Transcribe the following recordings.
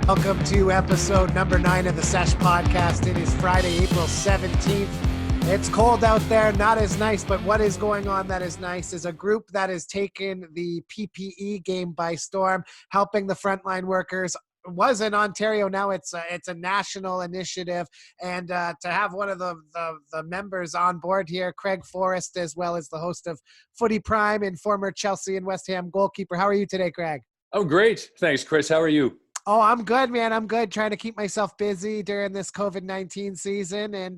Welcome to episode number 9 of the Sesh podcast. It is Friday, April 17th. It's cold out there, not as nice, but what is going on that is nice is a group that has taken the PPE game by storm, helping the frontline workers. It was in Ontario, now it's a national initiative, and to have one of the members on board here, Craig Forrest, as well as the host of Footy Prime and former Chelsea and West Ham goalkeeper. How are you today, Craig? Oh, great. Thanks, Chris. How are you? Oh, I'm good, man. I'm good. Trying to keep myself busy during this COVID-19 season and,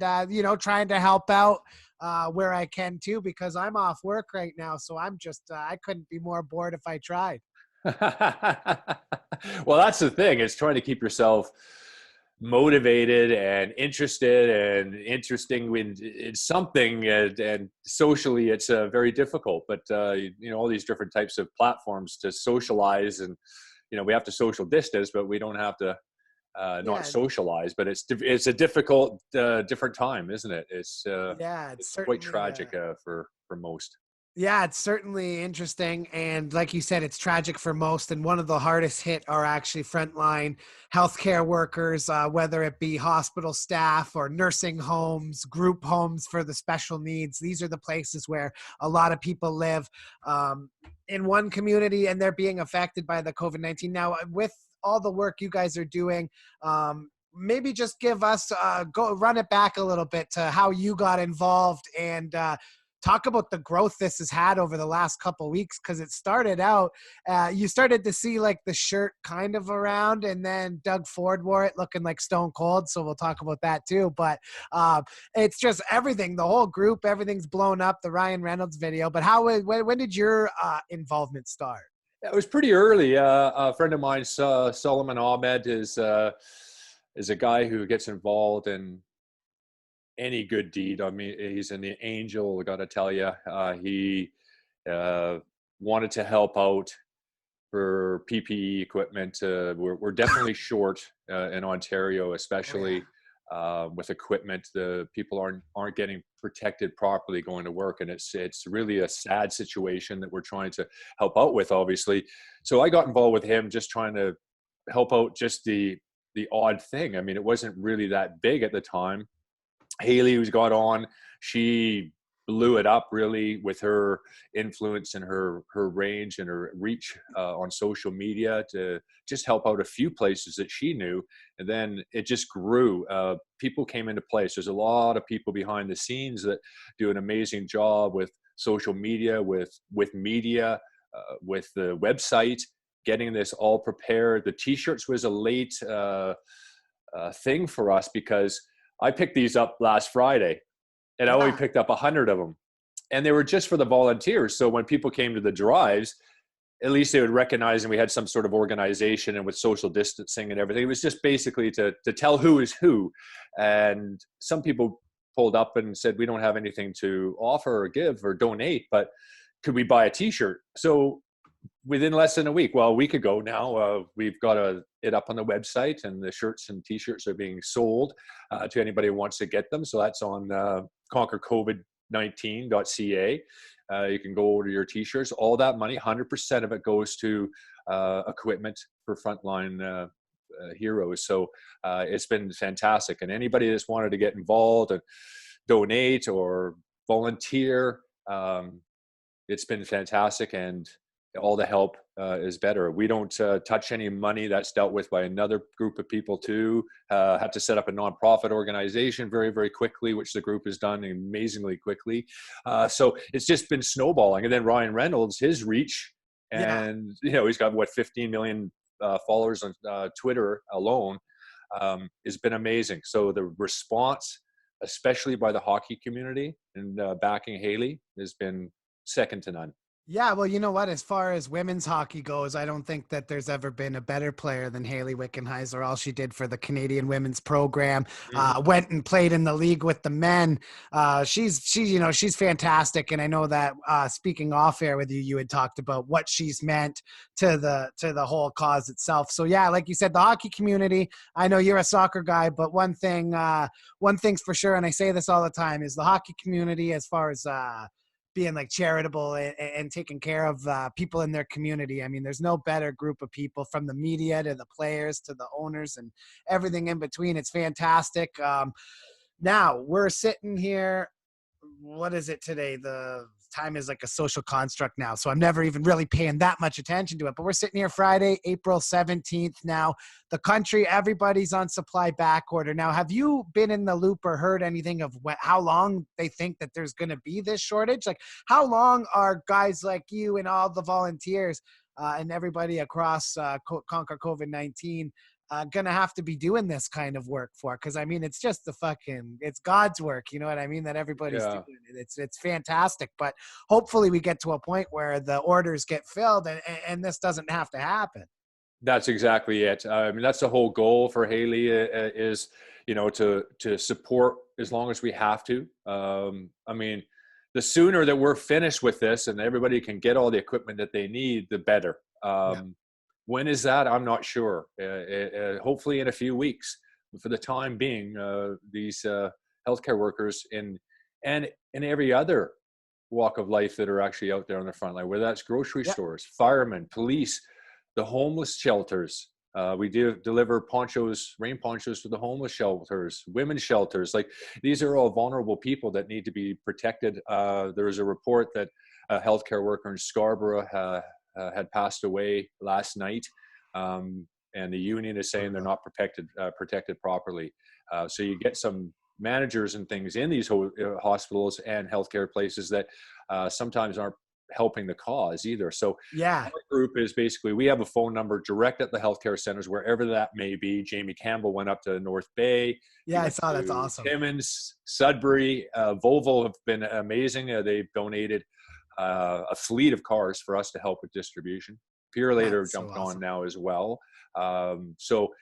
trying to help out where I can too, because I'm off work right now. So I'm just, I couldn't be more bored if I tried. Well, that's the thing. It's trying to keep yourself motivated and interested and interesting in something. And socially, it's very difficult. But, all these different types of platforms to socialize and, we have to social distance, but we don't have to not socialize. But it's a difficult, different time, isn't it? It's quite tragic for most. Yeah, it's certainly interesting. And like you said, it's tragic for most. And one of the hardest hit are actually frontline healthcare workers, whether it be hospital staff or nursing homes, group homes for the special needs. These are the places where a lot of people live in one community, and they're being affected by the COVID-19. Now, with all the work you guys are doing, maybe just give us, run it back a little bit to how you got involved and talk about the growth this has had over the last couple of weeks, because it started out, you started to see like the shirt kind of around, and then Doug Ford wore it looking like Stone Cold. So we'll talk about that too. But it's just everything, the whole group, everything's blown up, the Ryan Reynolds video. But when did your involvement start? It was pretty early. A friend of mine, Solomon Ahmed, is a guy who gets involved in any good deed. I mean, he's an angel, I gotta tell you. He wanted to help out for PPE equipment. We're definitely short in Ontario, especially with equipment. The people aren't getting protected properly going to work, and it's really a sad situation that we're trying to help out with, obviously. So I got involved with him, just trying to help out just the odd thing. I mean, it wasn't really that big at the time. Haley, who's got on, she blew it up really with her influence and her range and her reach on social media to just help out a few places that she knew. And then it just grew. People came into place. There's a lot of people behind the scenes that do an amazing job with social media, with media, with the website, getting this all prepared. The T-shirts was a late thing for us, because I picked these up last Friday, and I only picked up 100 of them, and they were just for the volunteers. So when people came to the drives, at least they would recognize, and we had some sort of organization, and with social distancing and everything, it was just basically to tell who is who. And some people pulled up and said, we don't have anything to offer or give or donate, but could we buy a T-shirt? So within less than a week ago now, we've got it up on the website, and the shirts and T-shirts are being sold to anybody who wants to get them. So that's on conquercovid19.ca. You can go order your T-shirts. All that money, 100% of it goes to equipment for frontline heroes. So it's been fantastic. And anybody that's wanted to get involved and donate or volunteer, it's been fantastic. And all the help is better. We don't touch any money. That's dealt with by another group of people too. Had to set up a nonprofit organization very, very quickly, which the group has done amazingly quickly. So it's just been snowballing. And then Ryan Reynolds, his reach, and he's got 15 million followers on Twitter alone, has been amazing. So the response, especially by the hockey community and backing Haley, has been second to none. Yeah, well, you know what? As far as women's hockey goes, I don't think that there's ever been a better player than Haley Wickenheiser. All she did for the Canadian women's program, went and played in the league with the men. She's fantastic, and I know that speaking off air with you, you had talked about what she's meant to the whole cause itself. So yeah, like you said, the hockey community. I know you're a soccer guy, but one thing's for sure, and I say this all the time, is the hockey community, as far as being like charitable and taking care of people in their community. I mean, there's no better group of people, from the media to the players to the owners and everything in between. It's fantastic. Now we're sitting here. What is it today? The time is like a social construct now, so I'm never even really paying that much attention to it. But we're sitting here Friday, April 17th. Now the country, everybody's on supply back order. Now, have you been in the loop or heard anything of how long they think that there's going to be this shortage? Like, how long are guys like you and all the volunteers and everybody across Conquer COVID-19 gonna have to be doing this kind of work for? Because I mean, it's just it's God's work, you know what I mean, that everybody's Yeah. doing it. It's fantastic, but hopefully we get to a point where the orders get filled and this doesn't have to happen. That's exactly it. I mean, that's the whole goal for Haley is, to support as long as we have to. I mean, the sooner that we're finished with this and everybody can get all the equipment that they need, the better. Yeah. When is that? I'm not sure. Hopefully in a few weeks. For the time being, these healthcare workers and in every other walk of life that are actually out there on the front line, whether that's grocery Yep. stores, firemen, police, the homeless shelters. We do deliver ponchos, rain ponchos to the homeless shelters, women's shelters. Like, these are all vulnerable people that need to be protected. There was a report that a healthcare worker in Scarborough had passed away last night, and the union is saying they're not protected properly. So you get some managers and things in these hospitals and healthcare places that sometimes aren't helping the cause either. So Yeah. our group is basically, we have a phone number direct at the healthcare centers, wherever that may be. Jamie Campbell went up to North Bay. He Yeah, I went saw. That's to awesome. Timmins, Sudbury, Volvo have been amazing. They've donated a fleet of cars for us to help with distribution. Purelator That's so jumped on awesome. now as well. So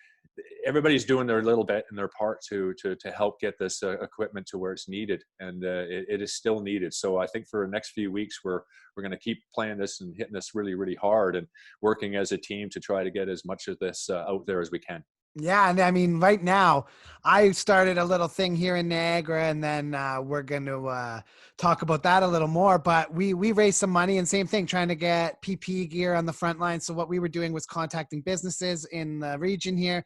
everybody's doing their little bit and their part to help get this equipment to where it's needed, and it is still needed. So I think for the next few weeks we're going to keep playing this and hitting this really, really hard and working as a team to try to get as much of this out there as we can. Yeah, and I mean, right now, I started a little thing here in Niagara, and then we're going to talk about that a little more. But we raised some money, and same thing, trying to get PPE gear on the front line. So what we were doing was contacting businesses in the region here,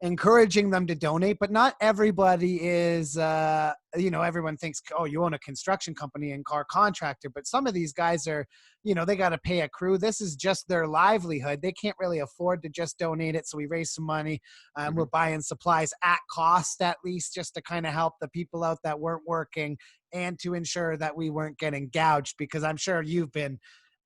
encouraging them to donate. But not everybody is everyone thinks, oh, you own a construction company and car contractor, but some of these guys are, they got to pay a crew. This is just their livelihood. They can't really afford to just donate it. So we raised some money. We're Mm-hmm. buying supplies at cost, at least, just to kind of help the people out that weren't working and to ensure that we weren't getting gouged, because I'm sure you've been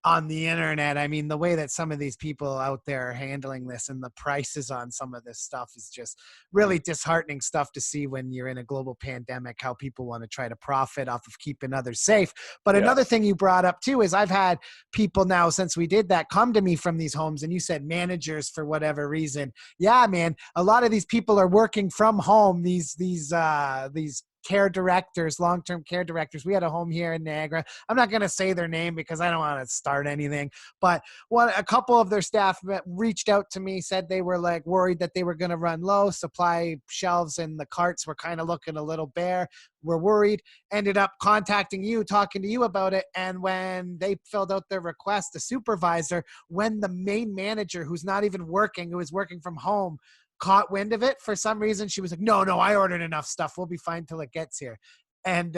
on the internet. I mean, the way that some of these people out there are handling this and the prices on some of this stuff is just really disheartening stuff to see when you're in a global pandemic, how people want to try to profit off of keeping others safe. But Yeah. another thing you brought up too is I've had people now, since we did that, come to me from these homes, and you said managers for whatever reason. Yeah, man, a lot of these people are working from home. These care directors, long-term care directors. We had a home here in Niagara. I'm not going to say their name because I don't want to start anything, but a couple of their staff reached out to me, said they were like worried that they were going to run low. Supply shelves and the carts were kind of looking a little bare. We're worried. Ended up contacting you, talking to you about it. And when they filled out their request, the supervisor, when the main manager, who's not even working, who is working from home, caught wind of it, for some reason, she was like, no, I ordered enough stuff. We'll be fine till it gets here. And,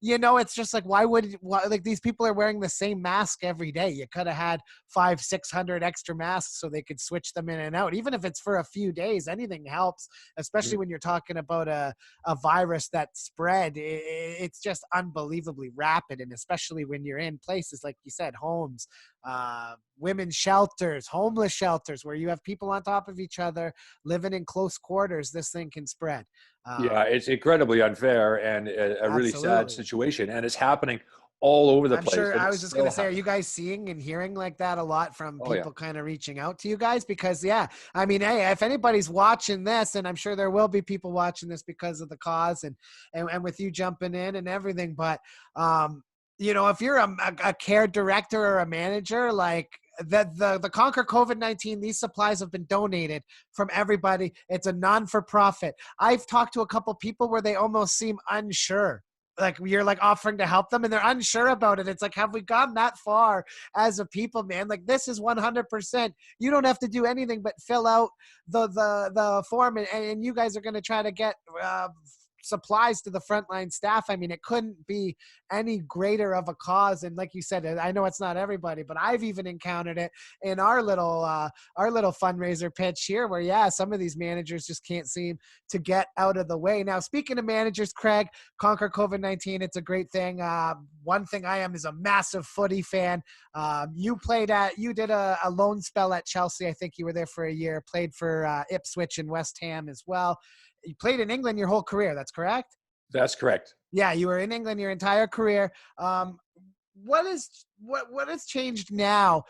it's just like, like these people are wearing the same mask every day. You could have had 500-600 extra masks so they could switch them in and out. Even if it's for a few days, anything helps, especially when you're talking about a virus that spread. It's just unbelievably rapid. And especially when you're in places, like you said, homes, women's shelters, homeless shelters, where you have people on top of each other living in close quarters, this thing can spread. Yeah, it's incredibly unfair and a really sad Absolutely. situation, and it's happening all over the I'm place, sure. and I it's was just going still to say, are you happening. guys seeing and hearing like that a lot from Oh yeah. people kind of reaching out to you guys? Because, yeah, I mean, hey, if anybody's watching this, and I'm sure there will be people watching this because of the cause and with you jumping in and everything, but, if you're a care director or a manager, like the Conquer COVID-19, these supplies have been donated from everybody. It's a non-for-profit. I've talked to a couple people where they almost seem unsure like you're like offering to help them and they're unsure about it. It's like, have we gone that far as a people, man? Like this is 100%. You don't have to do anything but fill out the form, and you guys are going to try to get supplies to the frontline staff. I mean, it couldn't be any greater of a cause. And like you said, I know it's not everybody, but I've even encountered it in our little fundraiser pitch here where, yeah, some of these managers just can't seem to get out of the way. Now, speaking of managers, Craig, conquer COVID-19. It's a great thing. One thing I am is a massive footy fan. You did a loan spell at Chelsea. I think you were there for a year, played for Ipswich and West Ham as well. You played in England your whole career. That's correct? That's correct. Yeah, you were in England your entire career. What has changed now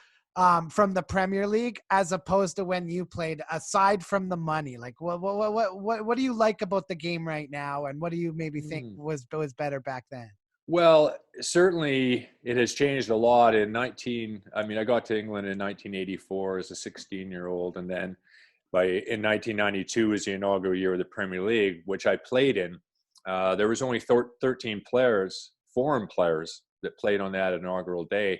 from the Premier League as opposed to when you played, aside from the money? Like, what do you like about the game right now, and what do you maybe think was better back then? Well, certainly it has changed a lot. I got to England in 1984 as a 16-year-old, and then in 1992 was the inaugural year of the Premier League, which I played in. There was only 13 players, foreign players, that played on that inaugural day.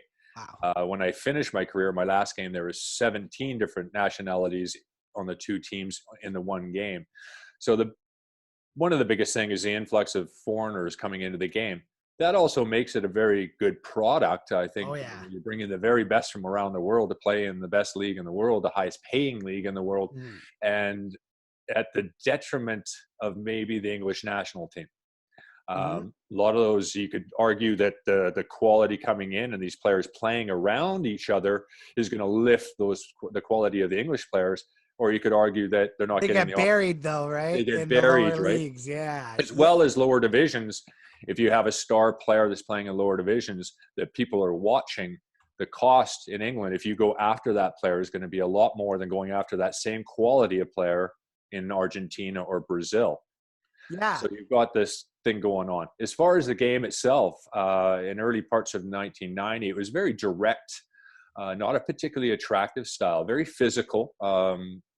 Wow. When I finished my career, my last game, there was 17 different nationalities on the two teams in the one game. So one of the biggest things is the influx of foreigners coming into the game. That also makes it a very good product. I think you bring in the very best from around the world to play in the best league in the world, the highest paying league in the world, and at the detriment of maybe the English national team. A lot of those, you could argue that the quality coming in and these players playing around each other is going to lift the quality of the English players. Or you could argue that they're not getting buried though, right? They get in buried, the lower right? Leagues, yeah. As well as lower divisions. If you have a star player that's playing in lower divisions that people are watching, the cost in England, if you go after that player, is going to be a lot more than going after that same quality of player in Argentina or Brazil. Yeah. So you've got this thing going on. As far as the game itself, in early parts of 1990, it was very direct, not a particularly attractive style, very physical.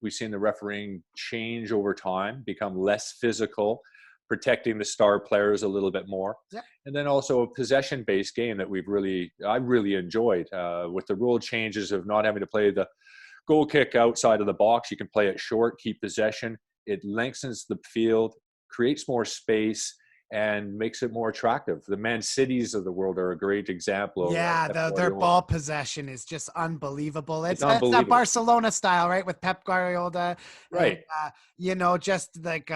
We've seen the refereeing change over time, become less physical, protecting the star players a little bit more. Yeah. And then also a possession-based game that I really enjoyed, with the rule changes of not having to play the goal kick outside of the box. You can play it short, keep possession. It lengthens the field, creates more space, and makes it more attractive. The Man Cities of the world are a great example. Their ball possession is just unbelievable. It's unbelievable. that Barcelona style, right? With Pep Guardiola. Right. And, just like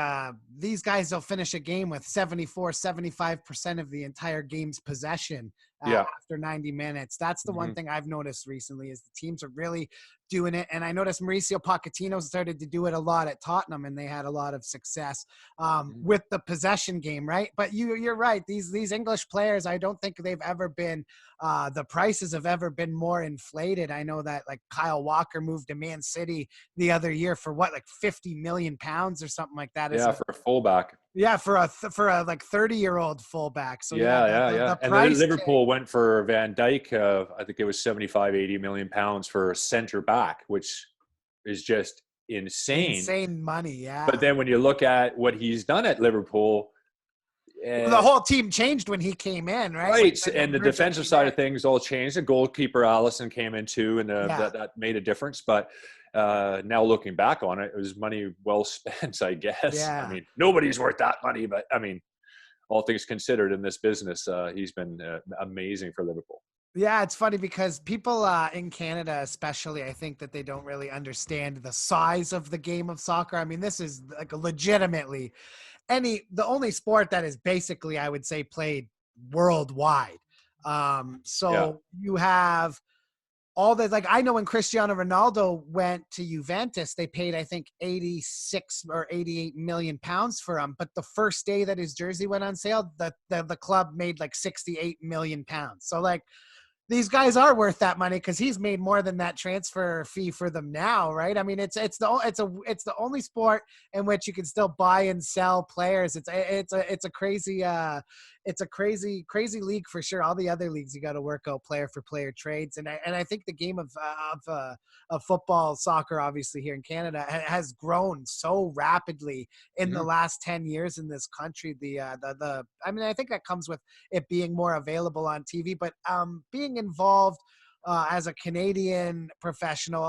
these guys will finish a game with 75% of the entire game's possession after 90 minutes. That's the one thing I've noticed recently is the teams are really doing it. And I noticed Mauricio Pochettino started to do it a lot at Tottenham, and they had a lot of success with the possession game, right? But you're right. These English players, I don't think they've ever been the prices have ever been more inflated. I know that like Kyle Walker moved to Man City the other year for like 50 million pounds or something like that. Yeah, for a fullback. Yeah, for a like 30-year-old fullback. So yeah. And then Liverpool went for Van Dijk. I think it was 75, 80 million pounds for a center back, which is just insane money. Yeah. But then when you look at what he's done at Liverpool, the whole team changed when he came in, right? Right, and the defensive side of things all changed. The goalkeeper Allison came in too, and that made a difference. But now looking back on it, it was money well spent, I guess. Yeah. I mean, nobody's worth that money, but I mean, all things considered in this business, he's been amazing for Liverpool. Yeah, it's funny because people in Canada, especially, I think that they don't really understand the size of the game of soccer. I mean, this is like legitimately the only sport that is basically, I would say, played worldwide. You have all the, like, I know when Cristiano Ronaldo went to Juventus, they paid, I think, 86 or 88 million pounds for him. But the first day that his jersey went on sale, the club made like 68 million pounds. So like, these guys are worth that money because he's made more than that transfer fee for them now, right? I mean, it's the only sport in which you can still buy and sell players. It's a crazy it's a crazy league for sure. All the other leagues, you got to work out player for player trades, and I think the game of football, soccer, obviously here in Canada, has grown so rapidly in the Mhm. last 10 years in this country. The I mean, I think that comes with it being more available on TV, but being involved as a Canadian professional,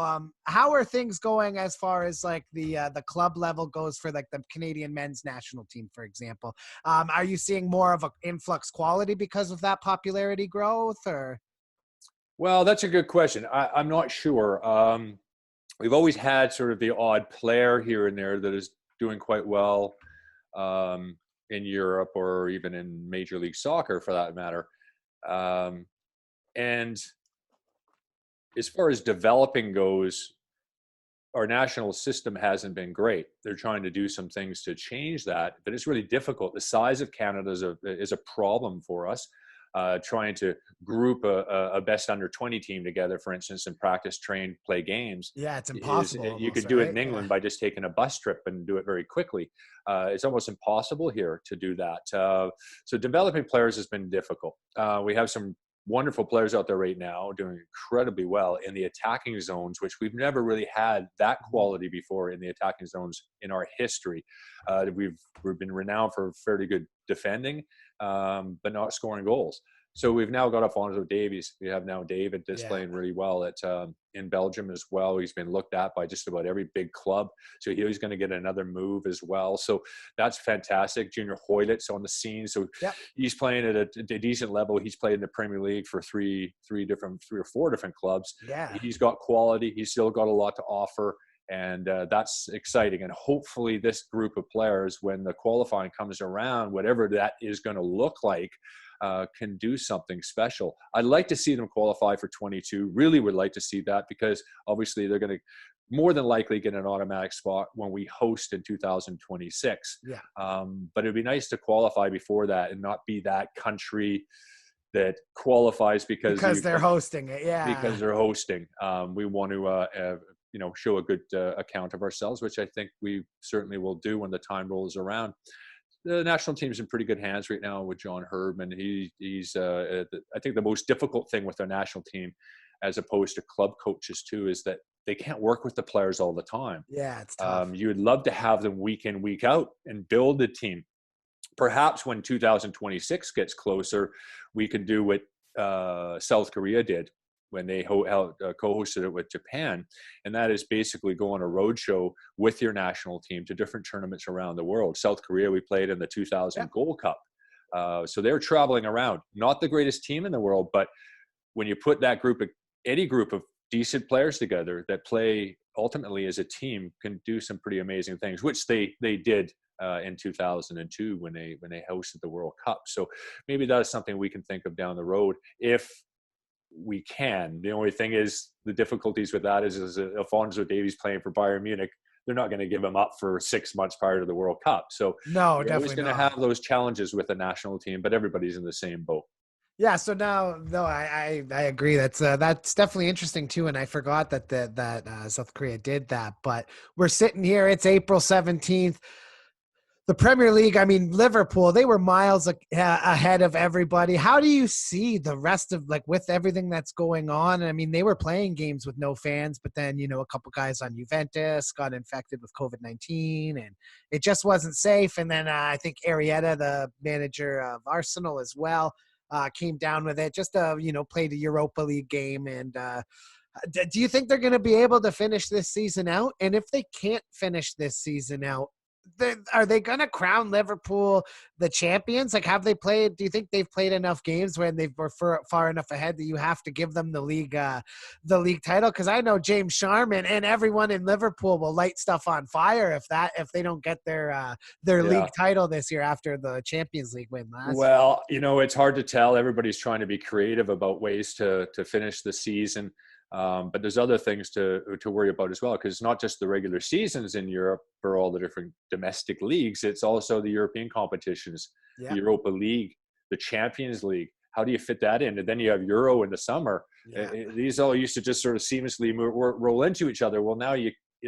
how are things going as far as like the club level goes for like the Canadian men's national team, for example? Are you seeing more of an influx quality because of that popularity growth, or? Well, that's a good question. I'm not sure. We've always had sort of the odd player here and there that is doing quite well in Europe or even in Major League Soccer, for that matter. Um, and as far as developing goes, our national system hasn't been great. They're trying to do some things to change that, but it's really difficult. The size of Canada is a problem for us. Trying to group a best under 20 team together, for instance, and practice, train, play games Yeah, it's is impossible you almost, could do it right? in Yeah. England by just taking a bus trip and do it very quickly. It's almost impossible here to do that. So developing players has been difficult. We have some wonderful players out there right now doing incredibly well in the attacking zones, which we've never really had that Mhm. quality before in the attacking zones in our history. We've been renowned for fairly good defending, but not scoring goals. So we've now got Alfonso Davies. We have now David Yeah. displaying really well at in Belgium as well. He's been looked at by just about every big club. So he's going to get another move as well. So that's fantastic. Junior Hoylett's on the scene. So Yep. he's playing at a decent level. He's played in the Premier League for three or four different clubs. Yeah. He's got quality. He's still got a lot to offer. And that's exciting. And hopefully this group of players, when the qualifying comes around, whatever that is going to look like, can do something special. I'd like to see them qualify for 22. Really would like to see that, because obviously they're going to more than likely get an automatic spot when we host in 2026. Yeah. But it'd be nice to qualify before that and not be that country that qualifies Because they're hosting it. because Yeah. they're hosting. We want to show a good account of ourselves, which I think we certainly will do when the time rolls around. The national team's in pretty good hands right now with John Herdman. He's I think the most difficult thing with our national team, as opposed to club coaches too, is that they can't work with the players all the time. Yeah, it's tough. You would love to have them week in, week out and build the team. Perhaps when 2026 gets closer, we can do what South Korea did when they co-hosted it with Japan, and that is basically go on a road show with your national team to different tournaments around the world. South Korea, we played in the 2000 Yep. Gold Cup. So they're traveling around. Not the greatest team in the world, but when you put any group of decent players together that play ultimately as a team, can do some pretty amazing things, which they did in 2002 when they hosted the World Cup. So maybe that is something we can think of down the road if we can. The only thing is, the difficulties with that is Alfonso Davies playing for Bayern Munich. They're not going to give him up for 6 months prior to the World Cup. So No, you're always definitely going to not. have those challenges with the national team, but everybody's in the same boat. Yeah, so now, no, I agree. That's definitely interesting too, and I forgot that South Korea did that. But we're sitting here; it's April 17th. The Premier League, I mean, Liverpool, they were miles ahead of everybody. How do you see the rest of, like, with everything that's going on? I mean, they were playing games with no fans, but then, a couple guys on Juventus got infected with COVID-19, and it just wasn't safe. And then I think Arietta, the manager of Arsenal as well, came down with it, just to, played a Europa League game. And do you think they're going to be able to finish this season out? And if they can't finish this season out, are they going to crown Liverpool the champions? Like, have they played? Do you think they've played enough games when they've were far enough ahead that you have to give them the league title? Because I know James Sharman and everyone in Liverpool will light stuff on fire if they don't get their Yeah. league title this year after the Champions League win last year. Well, it's hard to tell. Everybody's trying to be creative about ways to finish the season. But there's other things to worry about as well, because it's not just the regular seasons in Europe for all the different domestic leagues. It's also the European competitions, the Yeah, Europa League, the Champions League. How do you fit that in? And then you have Euro in the summer. yeah, These all used to just sort of seamlessly roll into each other. Well, now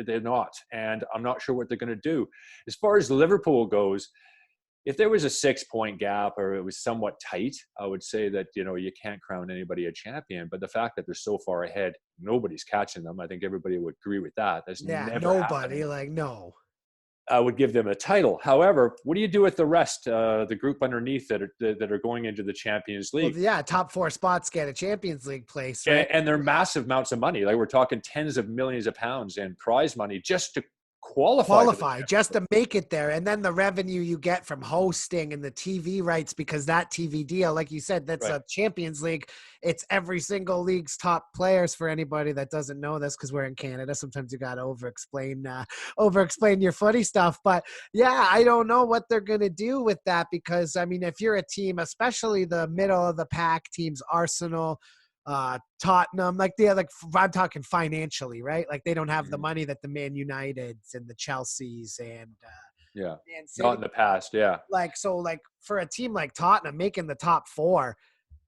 they're not, and I'm not sure what they're going to do. As far as Liverpool goes, if there was a 6-point gap or it was somewhat tight, I would say that, you can't crown anybody a champion. But the fact that they're so far ahead, nobody's catching them. I think everybody would agree with that. That's Yeah, never nobody, happening. like, no. I would give them a title. However, what do you do with the rest, the group underneath that are going into the Champions Well, League? yeah, top 4 spots get a Champions League place, right? And they're massive amounts of money. Like, we're talking tens of millions of pounds in prize money just to qualify for the Qualify just to make it there, and then the revenue you get from hosting and the TV rights, because that TV deal, like you said, that's right. a Champions League. It's every single league's top players. For anybody that doesn't know this, because we're in Canada, sometimes you got to over-explain your footy stuff. But yeah, I don't know what they're going to do with that, because I mean, if you're a team, especially the middle of the pack teams, Arsenal, Tottenham, I'm talking financially, right? Like, they don't have the money that the Man Uniteds and the Chelseas and Yeah, Man City. not in the past. Yeah, Like, so like for a team like Tottenham making the top 4,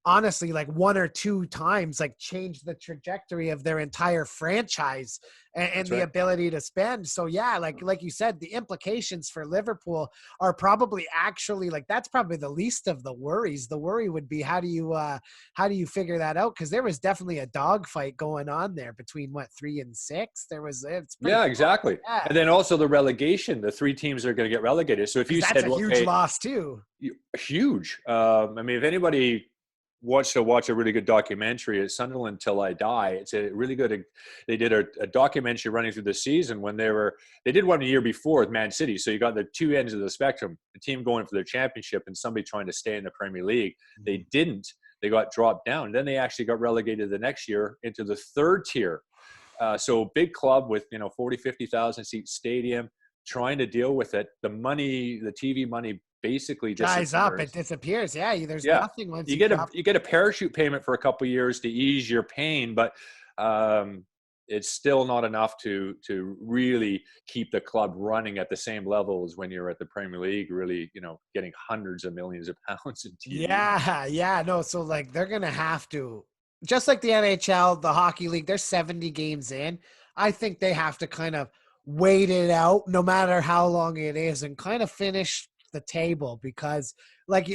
honestly, like 1 or 2 times, like, change the trajectory of their entire franchise and that's the right. ability to spend. So yeah, like you said, the implications for Liverpool are probably actually, like, that's probably the least of the worries. The worry would be, how do you figure that out? Because there was definitely a dogfight going on there between 3 and 6. It's pretty Yeah, close. exactly. Yeah, And then also the relegation, the 3 teams that are going to get relegated. So if you because that's said, a huge okay, loss too. huge. I mean, if anybody wants to watch a really good documentary, it's Sunderland Till I Die. It's a really good. They did a documentary running through the season when they did one a year before with Man City. So you got the 2 ends of the spectrum: the team going for their championship and somebody trying to stay in the Premier League. They didn't. They got dropped down. Then they actually got relegated the next year into the 3rd tier. So big club with 40, 50,000 seat stadium, trying to deal with it. The money, the TV money, basically Dries up, it disappears. disappears. Yeah, there's Yeah, nothing once you you get drop. a parachute payment for a couple of years to ease your pain, but it's still not enough to really keep the club running at the same level as when you're at the Premier League, really, getting hundreds of millions of pounds in TV. Yeah, no. So like, they're gonna have to, just like the NHL, the hockey league. They're 70 games in. I think they have to kind of wait it out, no matter how long it is, and kind of finish the table, because like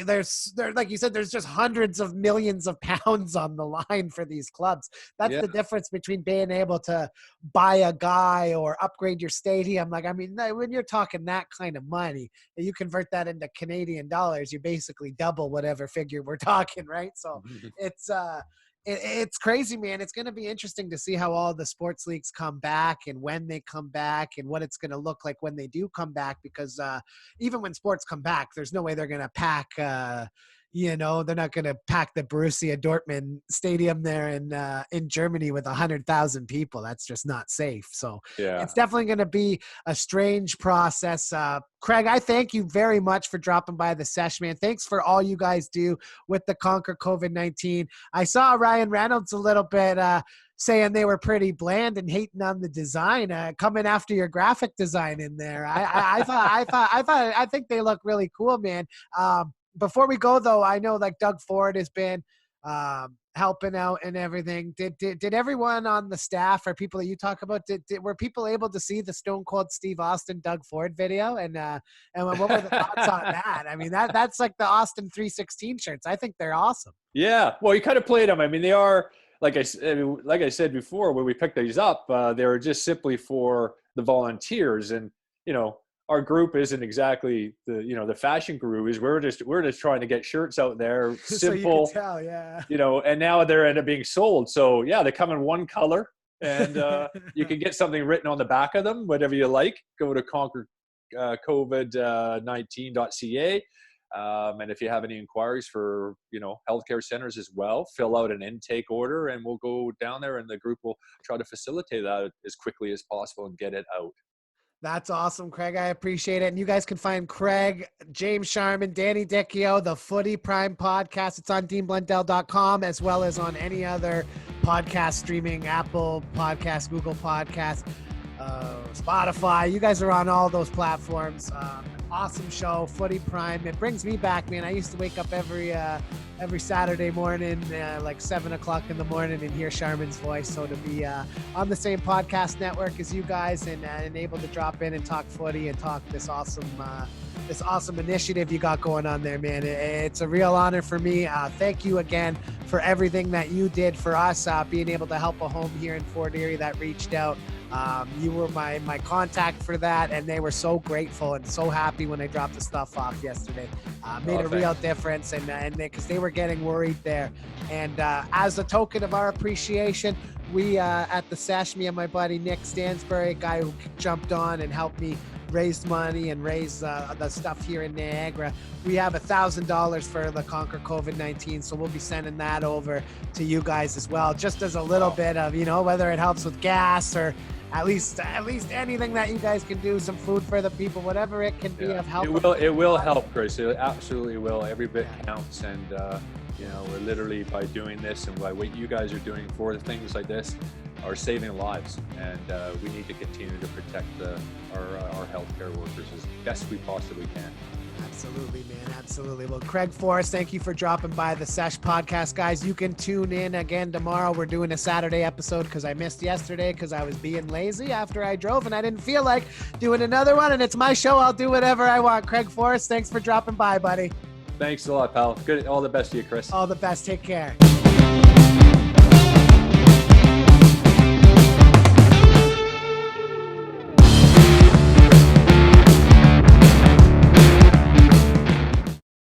like you said, there's just hundreds of millions of pounds on the line for these clubs. That's Yeah, the difference between being able to buy a guy or upgrade your stadium. Like, I mean, when you're talking that kind of money, you convert that into Canadian dollars, you basically double whatever figure we're talking, right? So it's it's crazy, man. It's going to be interesting to see how all the sports leagues come back and when they come back and what it's going to look like when they do come back, because even when sports come back, there's no way they're going to pack they're not going to pack the Borussia Dortmund stadium there in Germany with 100,000 people. That's just not safe. So yeah. it's definitely going to be a strange process. Craig, I thank you very much for dropping by the Sesh, man. Thanks for all you guys do with the Conquer COVID-19. I saw Ryan Reynolds a little bit saying they were pretty bland and hating on the design, coming after your graphic design in there. I think they look really cool, man. Before we go, though, I know like Doug Ford has been helping out and everything. Did everyone on the staff or people that you talk about, were people able to see the Stone Cold Steve Austin Doug Ford video? And what were the thoughts on that? I mean, that's like the Austin 316 shirts. I think they're awesome. Yeah, well, you kind of played them. I mean, they are, like I said before, when we picked these up, they were just simply for the volunteers. And our group isn't exactly the fashion gurus. We're just trying to get shirts out there, simple. So you can tell, yeah. And now they're end up being sold. So yeah, they come in one color, and you can get something written on the back of them, whatever you like. Go to conquer covid19.ca. And if you have any inquiries for, healthcare centers as well, fill out an intake order and we'll go down there and the group will try to facilitate that as quickly as possible and get it out. That's awesome, Craig. I appreciate it. And you guys can find Craig, James Sharman, Danny Dicchio, the Footy Prime podcast. It's on deanblundell.com as well as on any other podcast streaming, Apple Podcasts, Google Podcasts, Spotify. You guys are on all those platforms. Awesome show, Footy Prime. It brings me back, man. I used to wake up every every Saturday morning, like 7 o'clock in the morning, and hear Charmin's voice. So to be on the same podcast network as you guys, and able to drop in and talk footy and talk this awesome initiative you got going on there, man. It's a real honor for me. Thank you again for everything that you did for us, being able to help a home here in Fort Erie that reached out. You were my contact for that, and they were so grateful and so happy when I dropped the stuff off yesterday. Made a real difference, and because they were getting worried there. And as a token of our appreciation, we at the Sesh, me and my buddy Nick Stansbury, a guy who jumped on and helped me raise money and raise the stuff here in Niagara, we have $1,000 for the Conquer COVID-19, so we'll be sending that over to you guys as well, just as a little bit of, whether it helps with gas or at least anything that you guys can do, some food for the people, whatever it can be of help. It will help, Chris. It absolutely will. Every bit counts, and we're literally, by doing this and by what you guys are doing for things like this, are saving lives, and we need to continue to protect our healthcare workers as best we possibly can. Absolutely, man. Absolutely. Well, Craig Forrest, thank you for dropping by the Sesh podcast, guys. You can tune in again tomorrow. We're doing a Saturday episode because I missed yesterday because I was being lazy after I drove and I didn't feel like doing another one. And it's my show. I'll do whatever I want. Craig Forrest, thanks for dropping by, buddy. Thanks a lot, pal. Good. All the best to you, Chris. All the best. Take care.